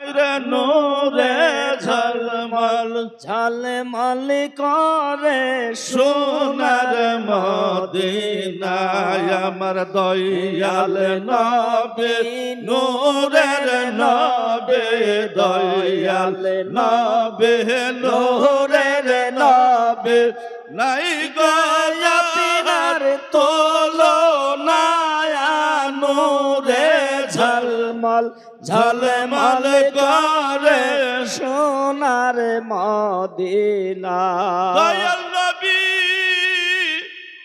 রে নূরে ঝলমল ঝলমল করে সোনার মদিনায় আমার দয়াল নবে নূরের নবে দয়াল নবে নূরের নবে নাই গয়ার তুলনা নূরে ঝলমল ঝলমল করে সোনার মদিনা দয়াল নবী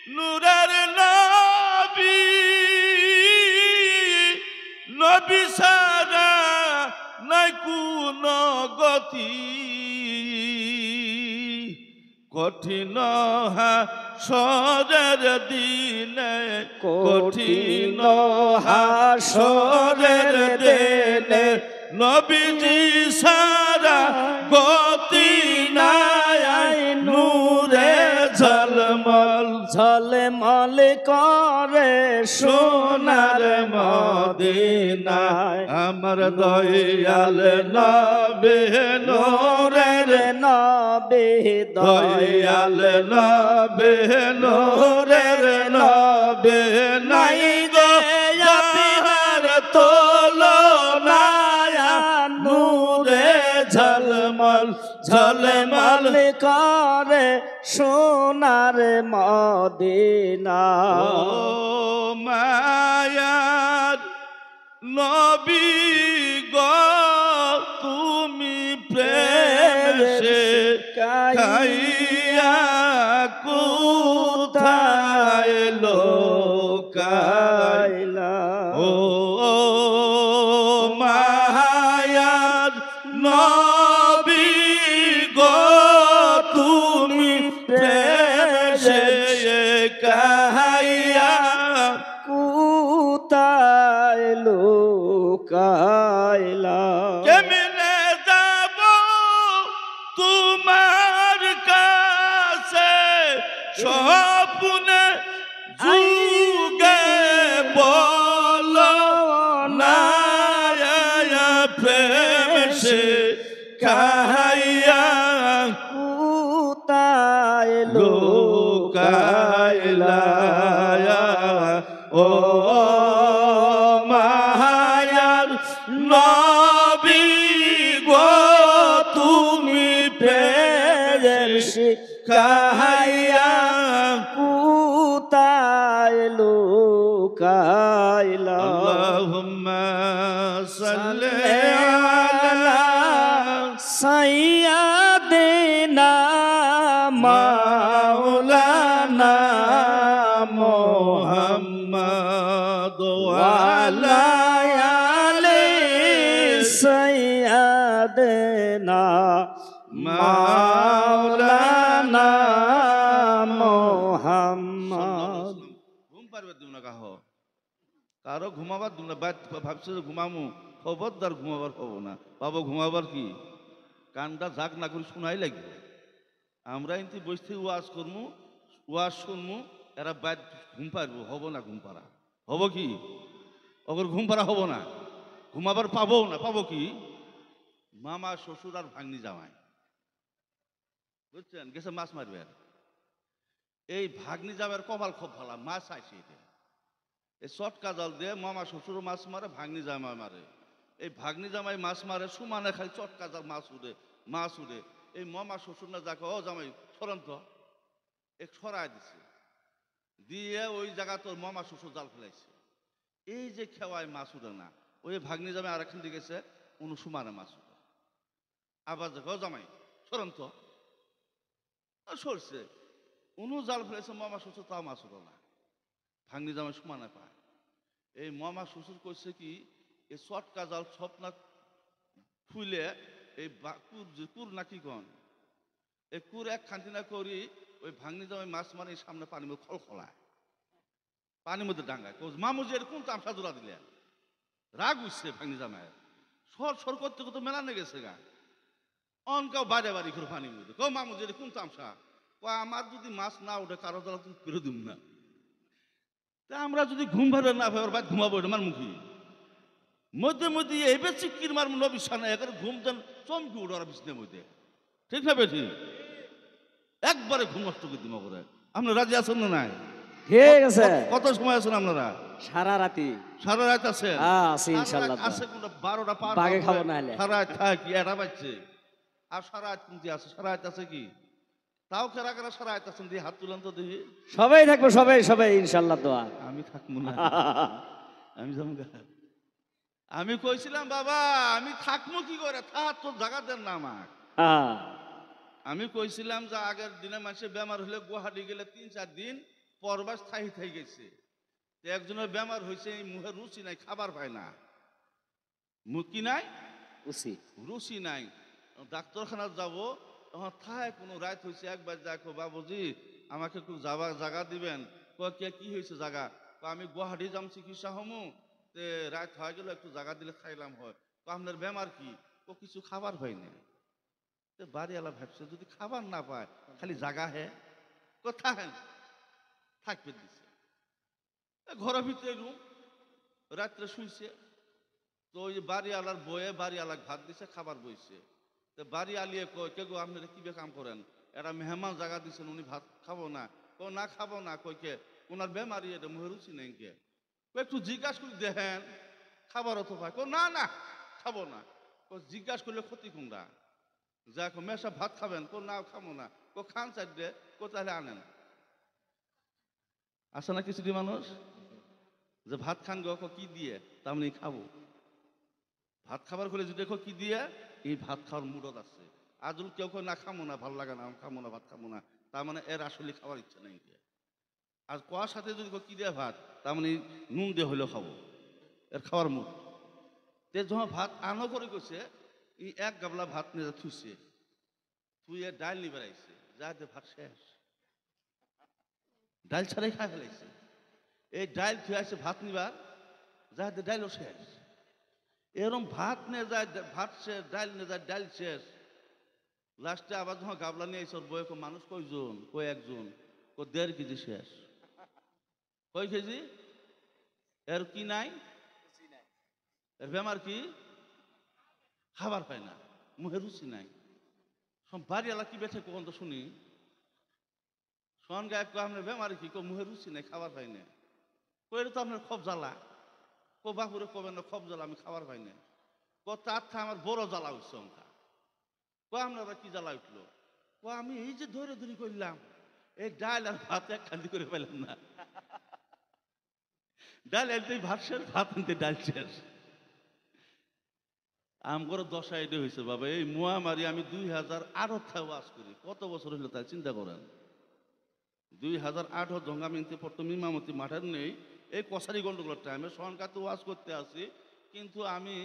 নূরের নবী নবী সারা নাই কোন গতি কঠিন হাসরের দিনে কঠিন হাসরের দিনে নবীজি সারা গতি নাই নূরে ঝলমল ঝলমল করে সোনার মদিনায় আমার দয়াল নবে নূরের নবে দয়াল নবে নূরের নবে নাই গো যার তুলনা নূরে ঝলমল ঝলমল করে সোনার মদিনা ও মায়ার নবী গো তুমি প্রেম সে খাইয়া কোথায় লোকাইলা ও মায়ার নবী গো তুমি প্রেম সে খাইয়া কোথায় লোকাইলা কেমনে যাব তোমার কাছে স্বপ্নে যুগে বলো না প্রেম সে খাইয়া কোথায় লোকাইলা ও মায়ার নবী গো তুমি প্রেম খাইয়া কোথায় লোকাইলা আল্লাহুম্মা সাল্লি আলা সাইয়্যিদিনা মাওলানা মুহাম্মদ ওয়া ওয়ালা আলি সাইয়্যিদিনা মাওলানা মুহাম্মদ ঘুম পারবে তুমি না কারো ঘুমাবার তুমি না ভাবছো যে ঘুমামু খবরদার ঘুমাবার হবো না বাবা ঘুমাবার কি কানটা ঝাঁক না করে শোনাই লাগবে আমরা এমনি বসে ওয়াজ করমু ওয়াজ শুনমু এরা বাদ ঘুম পারবো হবো না ঘুম পাড়া হবো কি ওগর ঘুম পাড়া হবো না ঘুমাবার পাবো না পাবো কি মামা শ্বশুর আর ভাগ্নি জামাই বুঝছেন গেছে মাছ মারবে এই ভাগ্নি জামাইয়ের কপাল খুব ভালো মাছ আইসে এই চটকা জাল দিয়ে মামা শ্বশুর মাছ মারে ভাগ্নি জামাই মারে এই ভাগ্নি জামাই মাছ মারে সুমানে খালি চটকা জাল মাছ উড়ে এই মামা শ্বশুর না যাকে ও জামাই সরন্ত এক সরাই দিছে দিয়ে ওই জায়গা তোর মামা শ্বশুর জাল ফেলাইছে এই যে খেওয়ায় মাছ উঠে না ওই ভাগ্নি জামাই আরেকখান দিকে গেছে উনি সুমানে মাছ উঠে আবার দেখো জামাই সরন্ত সরছে উনু জাল ফেলেছে মামা শ্বশুর তাও মাছ উঠো না ভাগ্নি জামাই সমানে পায় এই মামা শ্বশুর করছে কি এই চটকা জাল ছপনা ফুলে এই কুর নাকি কন এই কুর এক খান্তিনা করি ওই ভাগ্নি জামাই মাছ মারে সামনে পানির মধ্যে খলখলায় পানির মধ্যে ডাঙ্গায় মামুজি এর কোন তামসা জোড়া দিলেন রাগ উঠছে ভাগ্নি জামাই সর করতে করতে মেলা নিয়ে গেছে গা অনকাও বাইরে বাড়ি করে পানির মধ্যে কো মামুজি এর কোন তামসা আমার যদি মাছ না ওঠে কারো দ্বারা তুমি ফেরত দিব না তা আমরা যদি ঘুম ভাবে না ভাবে বাদ ঘুমাবো এটা আমার মুখী মধ্যে মধ্যে এবার চিক্কির মার বিছানা একের ঘুম দেন চমকি উঠে ওরা বিছনের মধ্যে ঠিক না বেঠি একবারে ঘুম নষ্ট করে দিমা করে আপনার রাজি আছেন না নাই ঠিক আছে কত সময় আছেন আপনারা সারা রাতি সারা রাত আছেন আছি ইনশাআল্লাহ আছে কোনটা 12টা পার বাগে খাবো না হলে সারা রাত থাকি এটা বাজছে আর সারা রাত কিন্তু আছে সারা রাত আছে কি তাও কেরা কেরা সারা রাত আছেন দিয়ে হাত তুলেন তো দেখি সবাই থাকবো সবাই সবাই ইনশাআল্লাহ দোয়া আমি থাকবো না আমি যাবো আমি কইছিলাম বাবা আমি থাকবো কি করে থাক তোর জায়গা দেন না আমার আমি কইছিলাম যে আগের দিনে মানুষের বেমার হলে গুয়াহাটি গেলে 3-4 দিন পরবার স্থায়ী થઈ গেছে একজনের বেমার হয়েছে মুখে রুচি নাই খাবার পায় না মুখ কি নাই রুচি নাই ডাক্তারখানা যাবো তখন থায় কোনো রাত হয়েছে একবার দেখো বাবুজি আমাকে একটু জায়গা দিবেন কে কি হয়েছে জায়গা আমি গুয়াহাটি যাম চিকিৎসা হমু তে রাত হয়ে গেল একটু জায়গা দিলে খাইলাম হয় আপনার বেমার কি ও কিছু খাবার হয় না বাড়িওয়ালা ভাবছে যদি খাবার না পায় খালি জায়গা হে কোথায় থাকবে দিছে ঘরের ভিতরে রুম রাত্রে শুইছে তো ওই বাড়িওয়ালার বয়ে বাড়িওয়ালা ভাত দিছে খাবার বইছে তো বাড়ি আলিয়ে কয় কে গো আপনারা কি কাম করেন এরা মেহমান জায়গা দিচ্ছেন উনি ভাত খাবো না কো না খাবো না কই কে ওনার বেমারি এটা মুখে রুচি নেই কে একটু জিজ্ঞাসা করে দেখেন খাবার অত পায় কো না না খাবো না জিজ্ঞাসা করলে ক্ষতি কোনটা যা মেশা ভাত খাবেন কো না খাবো না কো খান চাইলে কো তাহলে আনেন আসে না কিছুটি মানুষ যে ভাত খান গো কি দিয়ে তার মানে খাবো ভাত খাবার করে যদি দেখো কি দিয়ে এই ভাত খাওয়ার মুডত আছে আজল কেউ কেউ না খামো না ভালো লাগে না খামো না ভাত খামো না তার মানে এর আসলে খাওয়ার ইচ্ছা নেই আর কোয়ার সাথে যদি কি দেয় ভাত তার মানে নুন দিয়ে হইলেও খাবো এর খাওয়ার মুড তে যখন ভাত আনো করে গেছে এই এক গাবলা ভাত নিয়ে থুইছে থুইয়ে ডাল নিয়ে বেড়াইছে যাতে ভাত শেষ ডাল ছাড়াই খাই ফেলাইছে এই ডাল থুয়াইছে ভাত নিবার যাতে ডালও শেষ এরকম ভাত নিয়ে যায় ভাত শেষ ডাল নিয়ে যায় ডাল শেষ লাস্টে আবার যখন গাবলা নিয়ে এসে বয়ে মানুষ কয়জন কয় একজন 1.5 কেজি শেষ কয় কেজি এর কি নাই এর বেমার কি খাবার পায় না মুখে রুচি নাই বাড়িওয়ালা কি বেঠে কখন তো শুনি শোন গায়ে আপনার বেমার কি মুখে রুচি নাই খাবার পাই না কইলে তো আপনার খব জ্বালা কো বাপুরে কবেন না খব জ্বালা আমি খাবার পাই না তার আমার বড় জ্বালা উঠছে অঙ্কা আপনারা কি জ্বালা উঠলো আমি এই যে ধরে ধরে করলাম এই ডাল আর ভাত এক খান্দি করে পেলাম না ডাল আনতে ভাত শেষ ভাত আনতে ডাল শেষ আমার 10 আইডে হয়েছে বাবা এই মহামারী আমি 2008 ওয়াজ করি কত বছর হইলো তাই চিন্তা করেন 2008 জঙ্গা মিনতে পড়তো মিমামতি মাঠের নেই এই কসারি গন্ডগোলের টাইমে সনকাতে ওয়াজ করতে আসি কিন্তু আমি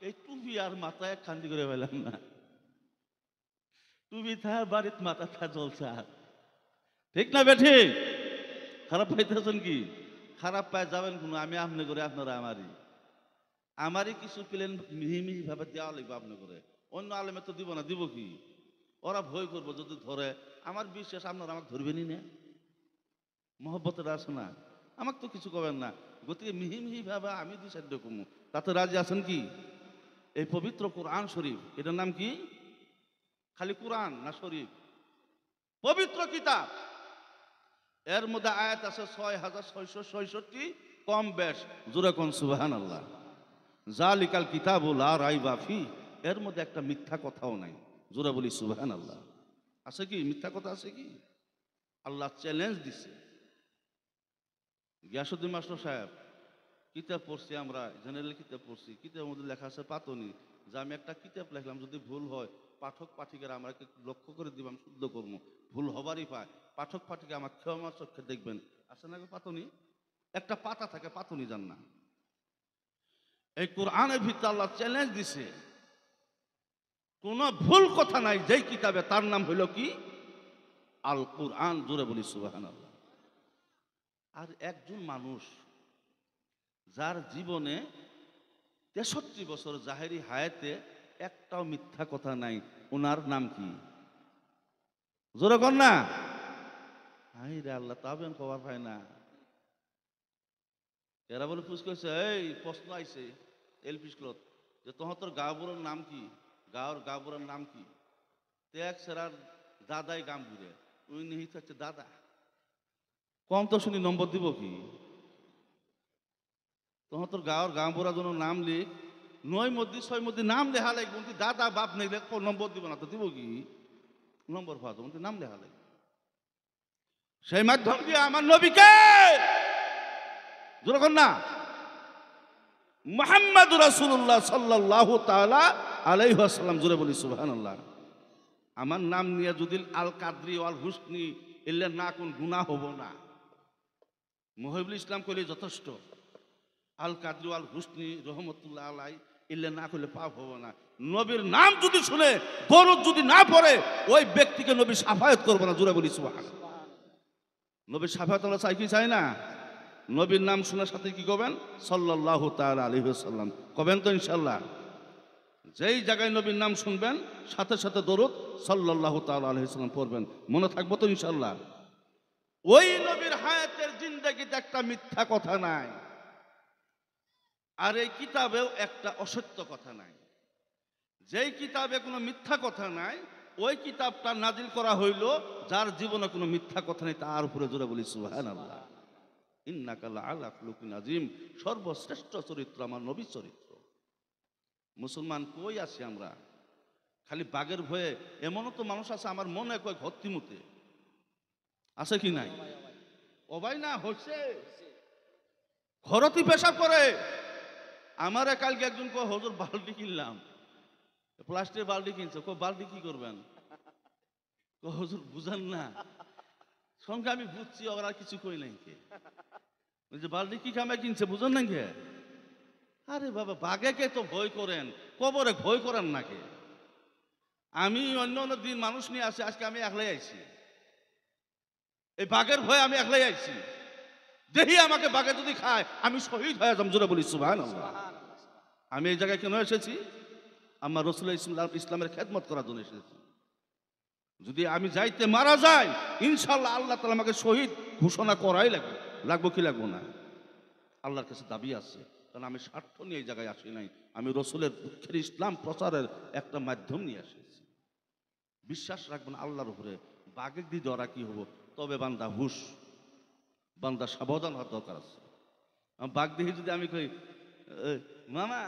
এই টুপি আর মাথায় এক খান্দি করে পেলাম না টুপি থা বাড়িতে মাথা থা জলসা ঠিক না বেঠি খারাপ পাইতেছেন কি খারাপ পাই যাবেন কোনো আমি আপনি করে আপনারা আমারই কিছু প্লেন মিহি মিহি ভাবে দেওয়া লাগবে আপনি করে অন্য আলেমে তো দিব না দিব কি ওরা ভয় করবো যদি ধরে আমার বিশ্বাস আপনারা আমাকে ধরবেনই না মহব্বতের আছে না আমাকে তো কিছু করবেন না গতিকে মিহি মিহি ভাবে আমি 2-4 কমু তাতে রাজি আছেন কি এই পবিত্র কোরআন শরীফ এটার নাম কি খালি কোরআন না শরীফ পবিত্র কিতাব এর মধ্যে আয়াত আছে 6666 কম বেশ জোরে কোন সুবহানাল্লাহ জালিকাল কিতাবু লা রাইবা ফি এর মধ্যে একটা মিথ্যা কথাও নাই জোরে বলি সুবহানাল্লাহ আছে কি মিথ্যা কথা আছে কি আল্লাহ চ্যালেঞ্জ দিছে গিয়াসউদ্দিন মাস্টার সাহেব কিতাব পড়ছি আমরা জেনারেল কিতাব পড়ছি কিতাবের মধ্যে লেখা আছে পাতনি যে আমি একটা কিতাব লিখলাম যদি ভুল হয় পাঠক পাঠিকারা আমাকে লক্ষ্য করে দিব আমি শুদ্ধ করবো ভুল হবারই পায় পাঠক পাঠিকা আমার ক্ষমা চক্ষে দেখবেন আছে না পাতনি একটা পাতা থাকে পাতনি জান না এই কোরআনের ভিতরে আল্লাহ চ্যালেঞ্জ দিছে কোন ভুল কথা নাই যেই কিতাবে তার নাম হইল কি আল কোরআন জোরে বলি সুবহানাল্লাহ আর একজন মানুষ যার জীবনে 63 বছর জাহেরি হায়াতে একটাও মিথ্যা কথা নাই ওনার নাম কি জোরে কর না হাই রে আল্লাহ তাবেন খবর পায় না এরা বলে পুষ কইছে এই প্রশ্ন আইছে এলপি স্কুলত যে তহঁতৰ গাঁওবোৰৰ নাম কি, গাঁৱৰ গাঁওবোৰৰ নাম কি? ত্যাগ সেরার দাদাই গাম ঘুরে উনি নিহিত হচ্ছে দাদা কম তো শুনি নম্বর দিব কি? তহঁতৰ গাঁৱৰ গাঁওবোৰৰ জন্য নাম লিখ, ৯ মধ্যে ৬ মধ্যে নাম লেখা লাগবে, দাদা বাপ নেই নম্বর দিব না তো দিব কি? নম্বর পাওয়া যাবে, নাম লেখা লাগবে। সেই মাধ্যম দিয়ে আমার নবীকে যেরকম না মুহাম্মাদুর রাসূলুল্লাহ সাল্লাল্লাহু তাআলা আলাইহি ওয়াসাল্লাম জুড়ে বলি সুবহানাল্লাহ। আমার নাম নিয়ে যদি আল কাদরি আল হুসনি এলে না কোন গুনাহ হব না। মুহিবুল ইসলাম কইলে যথেষ্ট, আল কাদরি আল হুসনি রহমতুল্লাহ আলাই এলে না করলে পাপ হব না। নবীর নাম যদি শুনে দরুদ যদি না পড়ে ওই ব্যক্তিকে নবী শাফায়াত করবে না, জুড়ে বলি সুবহানাল্লাহ। নবীর শাফায়াত আমরা চাই কি চাই না? নবীর নাম শোনার সাথে কি করবেন? সাল্লাল্লাহু তাআলা আলাইহি ওয়াসাল্লাম কবেন তো ইনশাআল্লাহ। যেই জায়গায় নবীর নাম শুনবেন সাথে সাথে দরুদ সাল্লাল্লাহু তাআলা আলাইহি ওয়াসাল্লাম পড়বেন, মনে থাকবো তো ইনশাআল্লাহ। ওই নবীর হায়াতের জিন্দেগিতে একটা মিথ্যা কথা নাই, আর এই কিতাবেও একটা অসত্য কথা নাই। যেই কিতাবে কোনো মিথ্যা কথা নাই ওই কিতাবটা নাজিল করা হইল যার জীবনে কোনো মিথ্যা কথা নেই, তার উপরে জোরে বলি সুবহানাল্লাহ। ইন্নাকা লাআলা খুলুকিন আযীম, সর্বশ্রেষ্ঠ চরিত্র আমার নবীর চরিত্র। মুসলমান কই আছি আমরা? খালি বাঘের ভয়ে। এমনও তো মানুষ আছে আমার মনে কয় ভর্তি মতে আছে কি নাই? অবাই না হচ্ছে ঘরতি পেশাব করে। আমার কালকে একজন কয় হুজুর বালতি কিনলাম, প্লাস্টিকের বালতি কিনছে। বালতি কি করবেন? হুজুর বুঝান না। সঙ্গে আমি বুঝছি ওরা কিছু কই নাই কে, যে বালতি কি কামে কিনছে বুঝেন না কে? আরে বাবা বাঘেকে তো ভয় করেন, কবরে ভয় করেন না কে? আমি অন্য অন্য দিন মানুষ নিয়ে আসি, আজকে আমি একলাই আইছি। এই বাঘের ভয়ে আমি একলাই আইছি। দেখি আমাকে বাঘে যদি খায় আমি শহীদ হয়ে যাম, জোরে বলি সুবহানাল্লাহ। আমি এই জায়গায় কেন এসেছি? আমার রাসূল ইসলামের খেদমত করার জন্য এসেছি। যদি আমি যাইতে মারা যাই ইনশাআল্লাহ আল্লাহ তাআলা আমাকে শহীদ ঘোষণা করাই লাগবে। লাগবো কি লাগবো না? আল্লাহর কাছে দাবি আছে, কারণ আমি স্বার্থ নিয়ে এই জায়গায় আসি নাই। আমি রাসূলের দুঃখের ইসলাম প্রচারের একটা মাধ্যম নিয়ে এসেছি। বিশ্বাস রাখবেন আল্লাহর উপরে। বাঘের দিয়ে ধরা কি হবো? তবে বান্দা হুশ, বান্দা সাবধান হওয়ার দরকার আছে। বাঘ দেখি যদি আমি কই মামা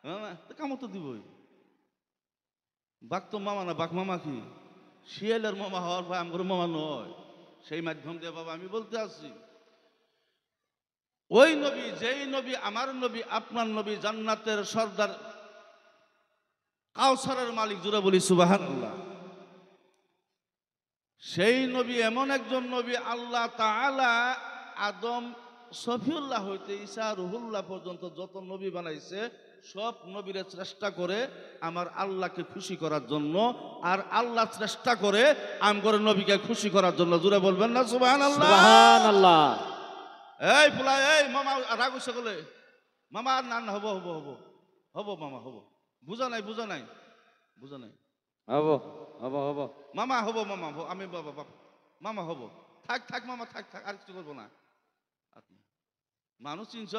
মামা তো কামড় তো দিবই। বাঘ তো মামা না, বাঘ মামা কি? শিয়ালের মামা হওয়ার ভয় আমার মামা নয়। সেই মাধ্যম দিয়ে বাবা আমি বলতে আসছি, ওই নবী, যেই নবী আমার নবী আপনার নবী, জান্নাতের সর্দার, কাউসারের মালিক, জুড়ে বলি সুবহানাল্লাহ। সেই নবী এমন একজন নবী আল্লাহ তাআলা আদম সফিউল্লাহ হইতে ঈসা রুহুল্লাহ পর্যন্ত যত নবী বানাইছে সব নবীরে চেষ্টা করে আমার আল্লাহকে খুশি করার জন্য, আর আল্লাহ চেষ্টা করে আমগর নবীকে খুশি করার জন্য। জুড়ে বলবেন না সুবহানাল্লাহ? সুবহানাল্লাহ। এই ফুলা এই মামা রাগ হইছে বলে মামা আর না হবো হবো হবো হবো মামা হবো। বুঝা নাই বুঝা নাই বুঝা নাই। হবো হবো হবো মামা হবো মামা হবো, আমি বাবা বাবা মামা হবো। থাক থাক মামা থাক থাক, আর কিছু করবো না। মানুষ চিনছ?